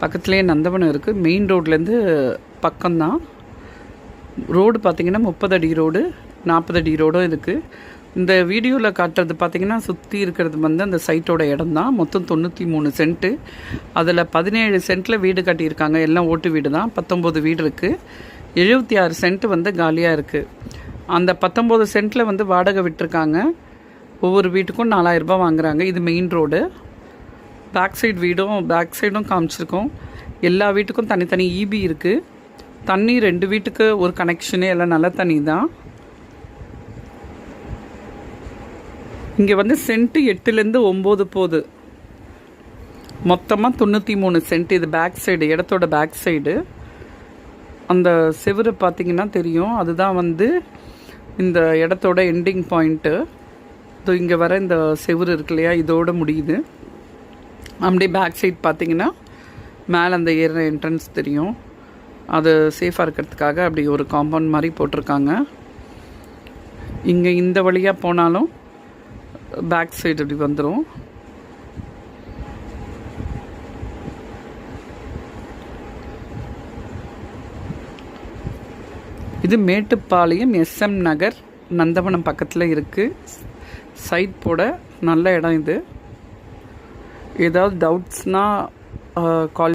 பக்கத்துலேயே நந்தவனம் இருக்குது. மெயின் ரோட்லேருந்து பக்கம்தான். ரோடு பார்த்திங்கன்னா 30 அடி ரோடு, 40 அடி ரோடும் இருக்குது. இந்த வீடியோவில் காட்டுறது பார்த்திங்கன்னா சுற்றி இருக்கிறது வந்து அந்த சைட்டோட இடம் தான். மொத்தம் 93 சென்ட்டு. அதில் 17 சென்ட்டில் வீடு கட்டியிருக்காங்க. எல்லாம் ஓட்டு வீடு தான். 19 வீடு இருக்குது. 76 சென்ட்டு வந்து காலியாக இருக்குது. அந்த 19 சென்ட்டில் வந்து வாடகை விட்டுருக்காங்க. ஒவ்வொரு வீட்டுக்கும் 4000 ரூபாய் வாங்குறாங்க. இது மெயின் ரோடு. பேக் சைடும் காமிச்சிருக்கோம். எல்லா வீட்டுக்கும் தனித்தனி ஈபி இருக்குது. தண்ணி 2 வீட்டுக்கு ஒரு கனெக்ஷனே, எல்லாம் நல்ல தண்ணி தான். இங்கே வந்து சென்ட்டு 8லேருந்து 9 போகுது. மொத்தமாக 93 சென்ட். இது பேக் சைடு, இடத்தோட பேக் சைடு. அந்த செவரு பார்த்திங்கன்னா தெரியும், அதுதான் வந்து இந்த இடத்தோட எண்டிங் பாயிண்ட்டு. இது இங்கே வர இந்த செவரு இருக்கு இல்லையா, இதோட முடியுது. அப்படியே பேக் சைட் பார்த்திங்கன்னா மேலே அந்த ஏற என்ட்ரன்ஸ் தெரியும். அது சேஃபாக இருக்கிறதுக்காக அப்படி ஒரு காம்பவுண்ட் மாதிரி போட்டிருக்காங்க. இங்கே இந்த வழியாக போனாலும் பேக் சைடு இப்படி வந்துடும். இது மேட்டுப்பாளையம் SM நகர், நந்தவனம் பக்கத்தில் இருக்குது. சைட் போட நல்ல இடம் இது. ஏதாவது டவுட்ஸ்னால் கால்